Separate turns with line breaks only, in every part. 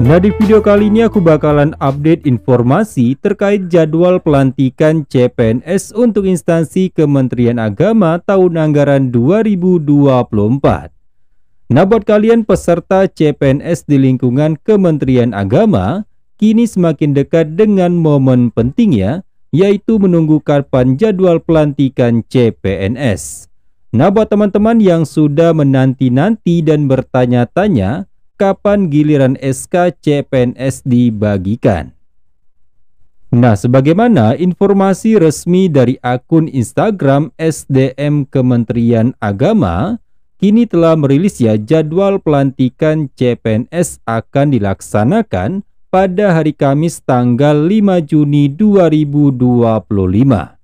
Nah, di video kali ini aku bakalan update informasi terkait jadwal pelantikan CPNS untuk instansi Kementerian Agama tahun anggaran 2024. Nah, buat kalian peserta CPNS di lingkungan Kementerian Agama, kini semakin dekat dengan momen penting ya, yaitu menunggu kapan jadwal pelantikan CPNS. Nah, buat teman-teman yang sudah menanti-nanti dan bertanya-tanya, kapan giliran SK CPNS dibagikan? Nah, sebagaimana informasi resmi dari akun Instagram SDM Kementerian Agama, kini telah merilis ya jadwal pelantikan CPNS akan dilaksanakan pada hari Kamis tanggal 5 Juni 2025.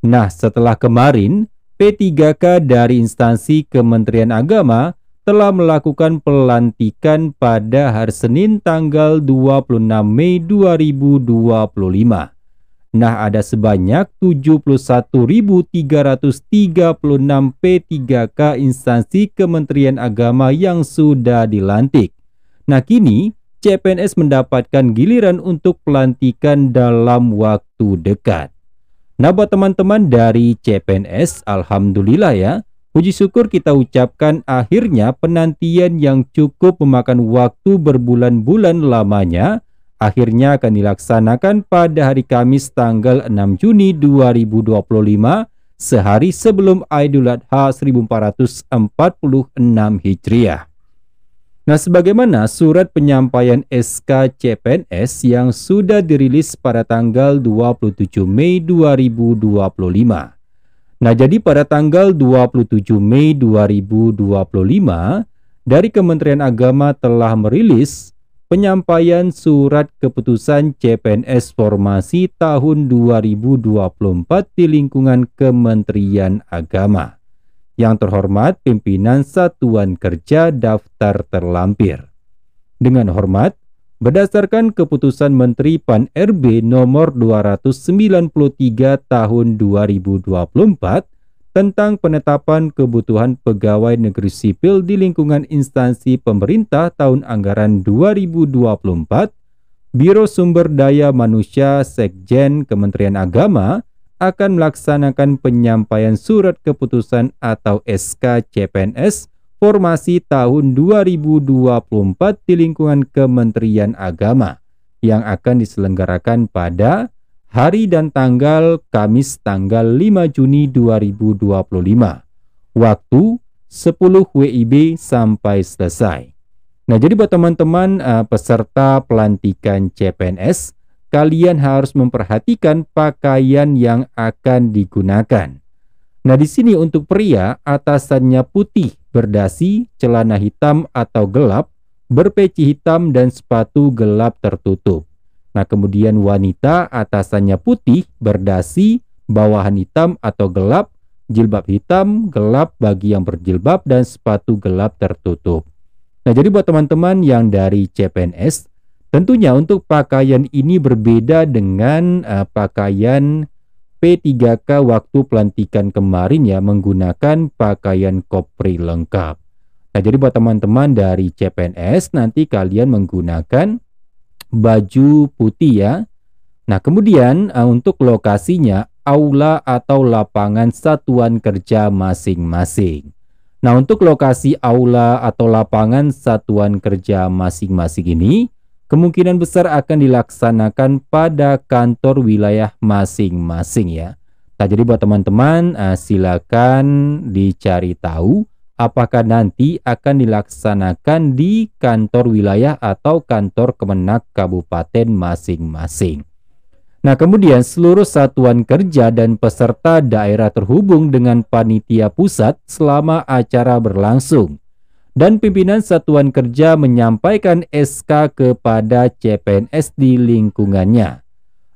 Nah, setelah kemarin P3K dari instansi Kementerian Agama telah melakukan pelantikan pada hari Senin tanggal 26 Mei 2025. Nah, ada sebanyak 71.336 P3K instansi Kementerian Agama yang sudah dilantik. Nah, kini CPNS mendapatkan giliran untuk pelantikan dalam waktu dekat. Nah, buat teman-teman dari CPNS, alhamdulillah ya, puji syukur kita ucapkan akhirnya penantian yang cukup memakan waktu berbulan-bulan lamanya akhirnya akan dilaksanakan pada hari Kamis tanggal 6 Juni 2025, sehari sebelum Idul Adha 1446 Hijriah. Nah, sebagaimana surat penyampaian SK CPNS yang sudah dirilis pada tanggal 27 Mei 2025. Nah, jadi pada tanggal 27 Mei 2025, dari Kementerian Agama telah merilis penyampaian surat keputusan CPNS formasi tahun 2024 di lingkungan Kementerian Agama. Yang terhormat pimpinan Satuan Kerja Daftar Terlampir. Dengan hormat, berdasarkan keputusan Menteri Pan-RB nomor 293 tahun 2024 tentang penetapan kebutuhan pegawai negeri sipil di lingkungan instansi pemerintah tahun anggaran 2024, Biro Sumber Daya Manusia Sekjen Kementerian Agama akan melaksanakan penyampaian surat keputusan atau SK CPNS formasi tahun 2024 di lingkungan Kementerian Agama yang akan diselenggarakan pada hari dan tanggal Kamis tanggal 5 Juni 2025. Waktu 10 WIB sampai selesai. Nah, jadi buat teman-teman peserta pelantikan CPNS, kalian harus memperhatikan pakaian yang akan digunakan. Nah, di sini untuk pria atasannya putih berdasi, celana hitam atau gelap, berpeci hitam dan sepatu gelap tertutup. Nah, kemudian wanita atasannya putih berdasi, bawahan hitam atau gelap, jilbab hitam gelap bagi yang berjilbab dan sepatu gelap tertutup. Nah, jadi buat teman-teman yang dari CPNS, tentunya untuk pakaian ini berbeda dengan pakaian P3K waktu pelantikan kemarin ya, menggunakan pakaian kopri lengkap. Nah, jadi buat teman-teman dari CPNS nanti kalian menggunakan baju putih ya. Nah, kemudian untuk lokasinya aula atau lapangan satuan kerja masing-masing. Nah, untuk lokasi aula atau lapangan satuan kerja masing-masing ini kemungkinan besar akan dilaksanakan pada kantor wilayah masing-masing ya. Nah, jadi buat teman-teman silakan dicari tahu apakah nanti akan dilaksanakan di kantor wilayah atau kantor Kemenak kabupaten masing-masing. Nah, kemudian seluruh satuan kerja dan peserta daerah terhubung dengan panitia pusat selama acara berlangsung. Dan pimpinan satuan kerja menyampaikan SK kepada CPNS di lingkungannya.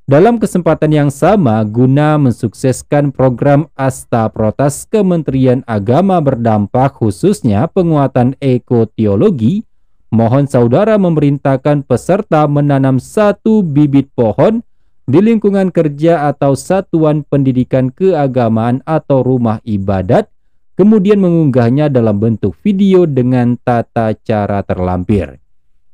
Dalam kesempatan yang sama, guna mensukseskan program Asta Protas Kementerian Agama berdampak khususnya penguatan ekoteologi, mohon saudara memerintahkan peserta menanam 1 bibit pohon di lingkungan kerja atau satuan pendidikan keagamaan atau rumah ibadat, kemudian mengunggahnya dalam bentuk video dengan tata cara terlampir.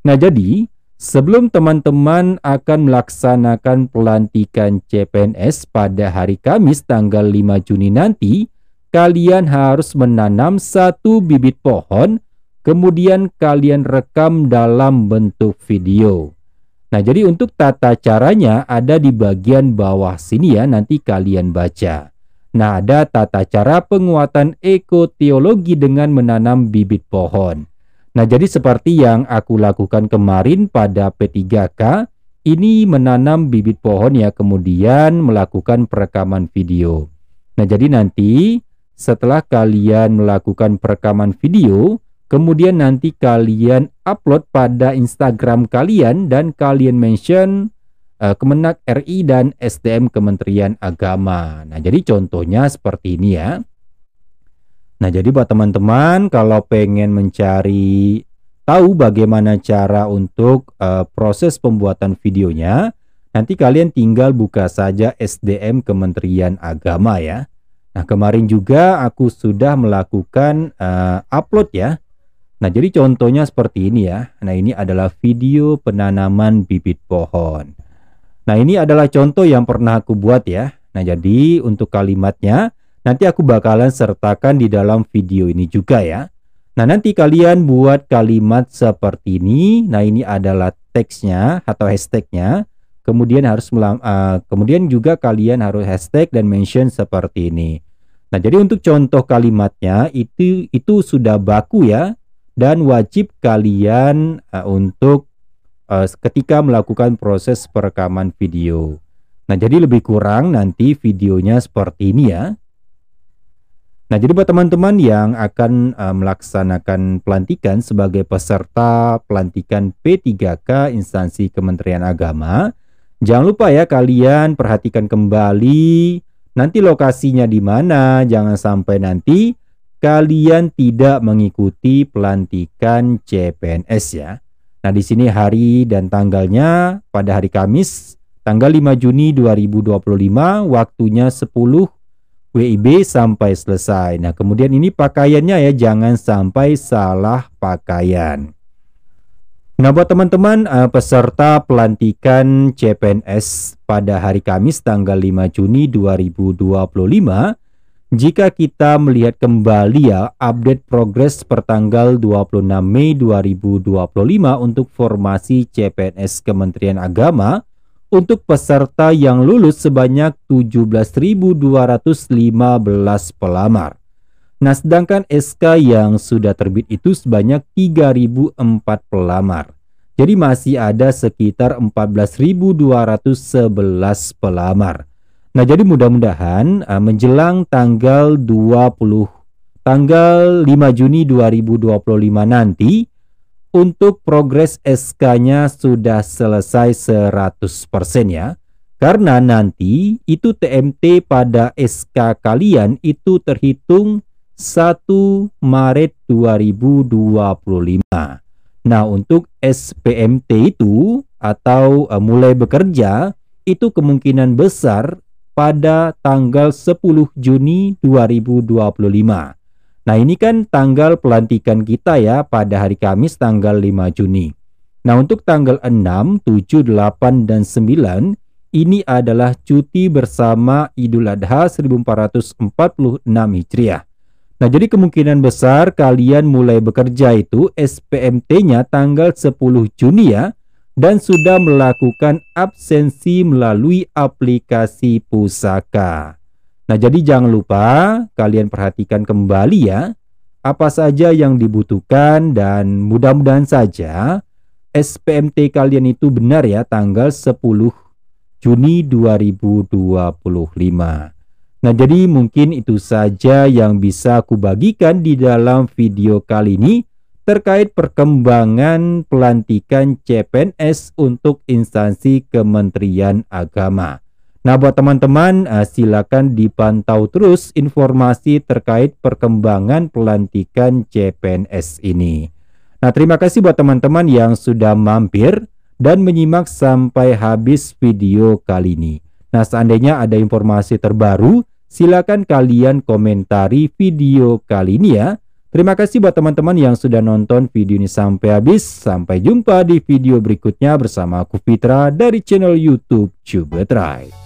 Nah, jadi sebelum teman-teman akan melaksanakan pelantikan CPNS pada hari Kamis tanggal 5 Juni nanti, kalian harus menanam 1 bibit pohon, kemudian kalian rekam dalam bentuk video. Nah, jadi untuk tata caranya ada di bagian bawah sini ya, nanti kalian baca. Nah, ada tata cara penguatan ekoteologi dengan menanam bibit pohon. Nah, jadi seperti yang aku lakukan kemarin pada P3K, ini menanam bibit pohon ya, kemudian melakukan perekaman video. Nah, jadi nanti setelah kalian melakukan perekaman video, kemudian nanti kalian upload pada Instagram kalian dan kalian mention Kemenak RI dan SDM Kementerian Agama. Nah, jadi contohnya seperti ini ya. Nah, jadi buat teman-teman kalau pengen mencari tahu bagaimana cara untuk proses pembuatan videonya, nanti kalian tinggal buka saja SDM Kementerian Agama ya. Nah, kemarin juga aku sudah melakukan upload ya. Nah, jadi contohnya seperti ini ya. Nah, ini adalah video penanaman bibit pohon. Nah, ini adalah contoh yang pernah aku buat ya. Nah, jadi untuk kalimatnya nanti aku bakalan sertakan di dalam video ini juga ya. Nah, nanti kalian buat kalimat seperti ini. Nah, ini adalah teksnya atau hashtagnya. Kemudian kemudian juga kalian harus hashtag dan mention seperti ini. Nah, jadi untuk contoh kalimatnya itu sudah baku ya, dan wajib kalian untuk ketika melakukan proses perekaman video. Nah, jadi lebih kurang nanti videonya seperti ini ya. Nah, jadi buat teman-teman yang akan melaksanakan pelantikan sebagai peserta pelantikan P3K instansi Kementerian Agama, jangan lupa ya kalian perhatikan kembali nanti lokasinya di mana, jangan sampai nanti kalian tidak mengikuti pelantikan CPNS ya. Nah, di sini hari dan tanggalnya pada hari Kamis tanggal 5 Juni 2025, waktunya 10 WIB sampai selesai. Nah, kemudian ini pakaiannya ya, jangan sampai salah pakaian. Nah, buat teman-teman peserta pelantikan CPNS pada hari Kamis tanggal 5 Juni 2025, jika kita melihat kembali ya update progres pertanggal 26 Mei 2025 untuk formasi CPNS Kementerian Agama, untuk peserta yang lulus sebanyak 17.215 pelamar. Nah, sedangkan SK yang sudah terbit itu sebanyak 3.004 pelamar. Jadi masih ada sekitar 14.211 pelamar. Nah, jadi mudah-mudahan menjelang tanggal 5 Juni 2025 nanti, untuk progres SK-nya sudah selesai 100% ya. Karena nanti itu TMT pada SK kalian itu terhitung 1 Maret 2025. Nah, untuk SPMT itu atau mulai bekerja itu kemungkinan besar pada tanggal 10 Juni 2025. Nah, ini kan tanggal pelantikan kita ya pada hari Kamis tanggal 5 Juni. Nah, untuk tanggal 6, 7, 8, dan 9 ini adalah cuti bersama Idul Adha 1446 Hijriah. Nah, jadi kemungkinan besar kalian mulai bekerja itu SPMT-nya tanggal 10 Juni ya, dan sudah melakukan absensi melalui aplikasi pusaka. Nah, jadi jangan lupa kalian perhatikan kembali ya apa saja yang dibutuhkan, dan mudah-mudahan saja SPMT kalian itu benar ya tanggal 10 Juni 2025. Nah, jadi mungkin itu saja yang bisa aku bagikan di dalam video kali ini terkait perkembangan pelantikan CPNS untuk instansi Kementerian Agama. Nah, buat teman-teman silakan dipantau terus informasi terkait perkembangan pelantikan CPNS ini. Nah, terima kasih buat teman-teman yang sudah mampir dan menyimak sampai habis video kali ini. Nah, seandainya ada informasi terbaru, silakan kalian komentari video kali ini ya. Terima kasih buat teman-teman yang sudah nonton video ini sampai habis. Sampai jumpa di video berikutnya bersama aku Fitra dari channel YouTube Cubetride.